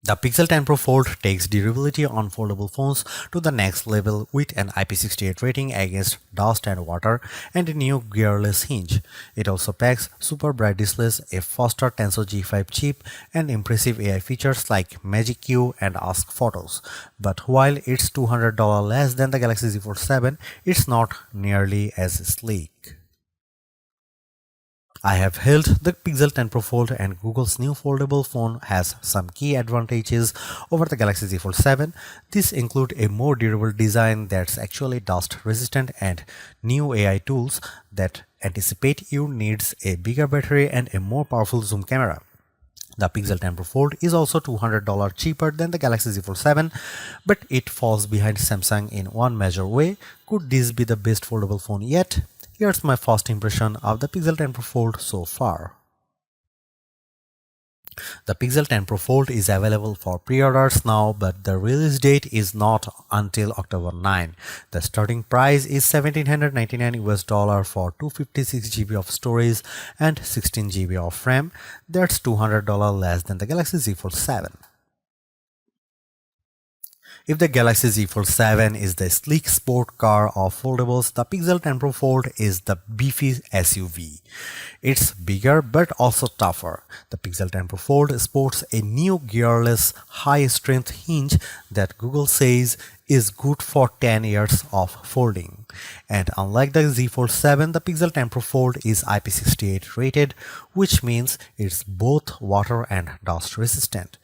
The Pixel 10 Pro Fold takes durability on foldable phones to the next level with an IP68 rating against dust and water and a new gearless hinge. It also packs super bright displays, a faster Tensor G5 chip, and impressive AI features like Magic Q and Ask Photos. But while it's $200 less than the Galaxy Z Fold 7, it's not nearly as sleek. I have held the Pixel 10 Pro Fold, and Google's new foldable phone has some key advantages over the Galaxy Z Fold 7. These include a more durable design that's actually dust resistant and new AI tools that anticipate your needs, a bigger battery, and a more powerful zoom camera. The Pixel 10 Pro Fold is also $200 cheaper than the Galaxy Z Fold 7, but it falls behind Samsung in one major way. Could this be the best foldable phone yet? Here's my first impression of the Pixel 10 Pro Fold so far. The Pixel 10 Pro Fold is available for pre-orders now, but the release date is not until October 9. The starting price is $1,799 for 256 GB of storage and 16 GB of RAM. That's $200 less than the Galaxy Z Fold 7. If the Galaxy Z Fold 7 is the sleek sport car of foldables, the Pixel 10 Pro Fold is the beefy SUV. It's bigger but also tougher. The Pixel 10 Pro Fold sports a new gearless high-strength hinge that Google says is good for 10 years of folding. And unlike the Z Fold 7, the Pixel 10 Pro Fold is IP68 rated, which means it's both water and dust resistant.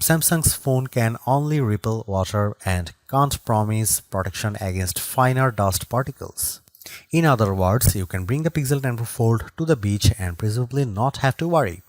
Samsung's phone can only repel water and can't promise protection against finer dust particles. In other words, you can bring the Pixel 10 Pro Fold to the beach and presumably not have to worry.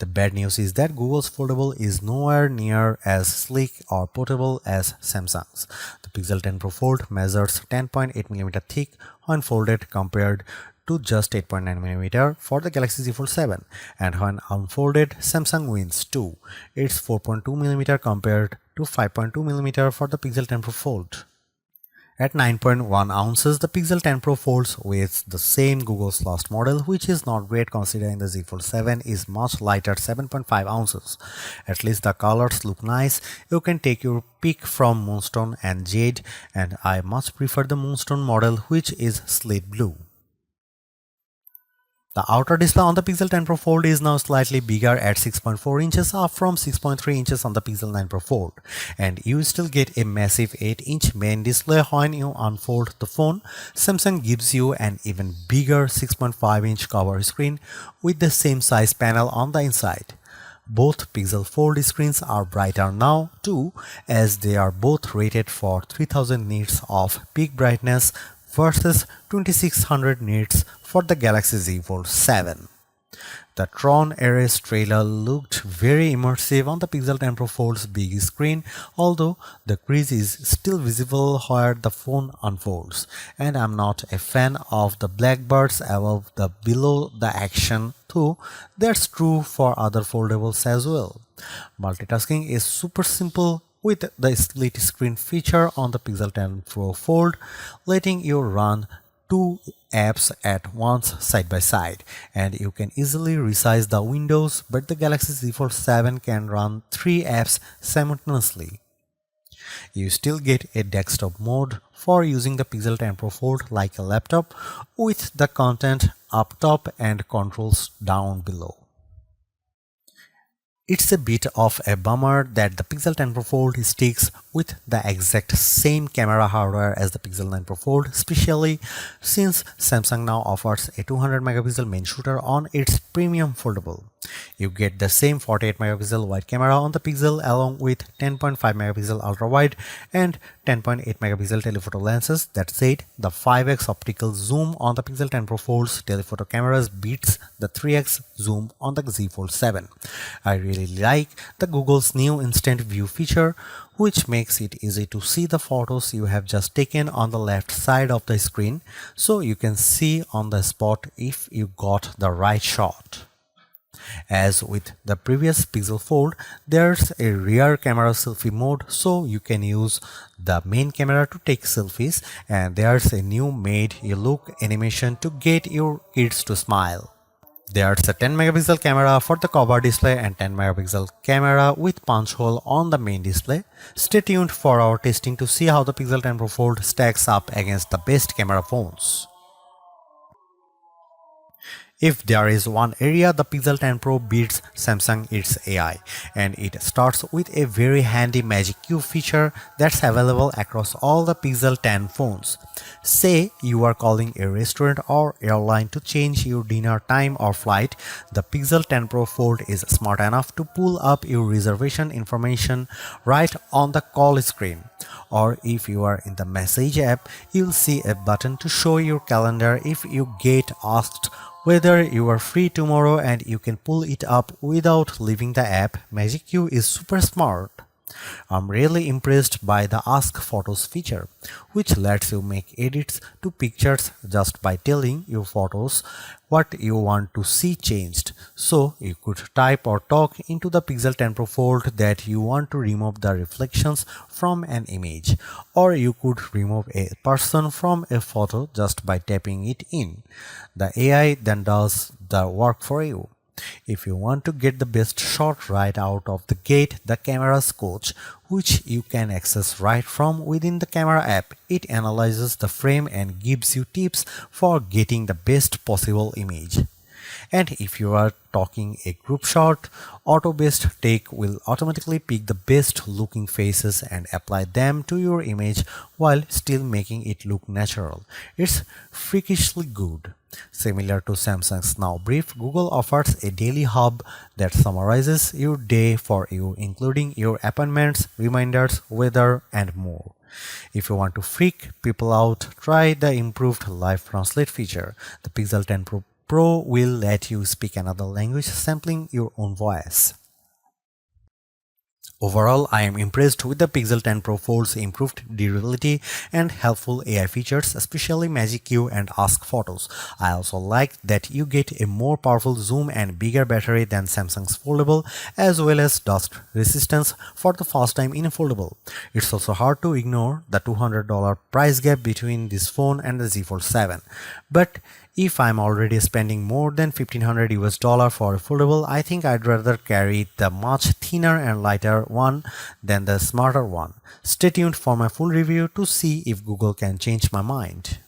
The bad news is that Google's foldable is nowhere near as sleek or portable as Samsung's. The Pixel 10 Pro Fold measures 10.8mm thick when folded compared to just 8.9mm for the Galaxy Z Fold 7, and when unfolded, Samsung wins too. It's 4.2mm compared to 5.2mm for the Pixel 10 Pro Fold. At 9.1 ounces, the Pixel 10 Pro folds with the same Google's last model, which is not great considering the Z Fold 7 is much lighter, 7.5 ounces. At least the colors look nice. You can take your pick from Moonstone and Jade, and I much prefer the Moonstone model, which is slate blue. The outer display on the Pixel 10 Pro Fold is now slightly bigger at 6.4 inches, up from 6.3 inches on the Pixel 9 Pro Fold, and you still get a massive 8-inch main display when you unfold the phone. Samsung gives you an even bigger 6.5-inch cover screen with the same size panel on the inside. Both Pixel Fold screens are brighter now too, as they are both rated for 3000 nits of peak brightness versus 2600 nits for the Galaxy Z Fold 7. The Tron Ares trailer looked very immersive on the Pixel 10 Pro Fold's big screen, although the crease is still visible where the phone unfolds, and I'm not a fan of the blackbirds above the below the action, though that's true for other foldables as well. Multitasking is super simple with the split screen feature on the Pixel 10 Pro Fold, letting you run two apps at once side by side, and you can easily resize the windows, but the Galaxy Z Fold 7 can run 3 apps simultaneously. You still get a desktop mode for using the Pixel 10 Pro Fold like a laptop, with the content up top and controls down below. It's a bit of a bummer that the Pixel 10 Pro Fold sticks with the exact same camera hardware as the Pixel 9 Pro Fold, especially since Samsung now offers a 200 megapixel main shooter on its premium foldable. You get the same 48 megapixel wide camera on the Pixel along with 10.5 megapixel ultra wide and 10.8 megapixel telephoto lenses. That said, the 5x optical zoom on the Pixel 10 Pro Fold's telephoto cameras beats the 3x zoom on the Z Fold 7. I really like the Google's new instant view feature, which makes it easy to see the photos you have just taken on the left side of the screen, so you can see on the spot if you got the right shot. As with the previous Pixel Fold, there's a rear camera selfie mode, so you can use the main camera to take selfies, and there's a new made you look animation to get your kids to smile. There's a 10 megapixel camera for the cover display and 10 megapixel camera with punch hole on the main display. Stay tuned for our testing to see how the Pixel 10 Pro Fold stacks up against the best camera phones. If there is one area the Pixel 10 Pro beats Samsung, it's AI, and it starts with a very handy Magic Cube feature that's available across all the Pixel 10 phones. Say you are calling a restaurant or airline to change your dinner time or flight, the Pixel 10 Pro Fold is smart enough to pull up your reservation information right on the call screen. Or if you are in the message app, you'll see a button to show your calendar if you get asked whether you are free tomorrow, and you can pull it up without leaving the app. Magic Q is super smart. I'm really impressed by the Ask Photos feature, which lets you make edits to pictures just by telling your photos what you want to see changed. So you could type or talk into the Pixel 10 Pro Fold that you want to remove the reflections from an image, or you could remove a person from a photo just by tapping it in. The AI then does the work for you. If you want to get the best shot right out of the gate, the camera's coach, which you can access right from within the camera app, it analyzes the frame and gives you tips for getting the best possible image. And if you are talking a group shot, auto-based take will automatically pick the best looking faces and apply them to your image while still making it look natural. It's freakishly good. Similar to Samsung's Now Brief, Google offers a daily hub that summarizes your day for you, including your appointments, reminders, weather, and more. If you want to freak people out, try the improved Live Translate feature. The Pixel 10 Pro will let you speak another language, sampling your own voice. Overall, I am impressed with the Pixel 10 Pro Fold's improved durability and helpful AI features, especially Magic Q and Ask Photos. I also like that you get a more powerful zoom and bigger battery than Samsung's Foldable, as well as dust resistance for the first time in a foldable. It's also hard to ignore the $200 price gap between this phone and the Z Fold 7. But if I'm already spending more than $1,500 for a foldable, I think I'd rather carry the much thinner and lighter one than the smarter one. Stay tuned for my full review to see if Google can change my mind.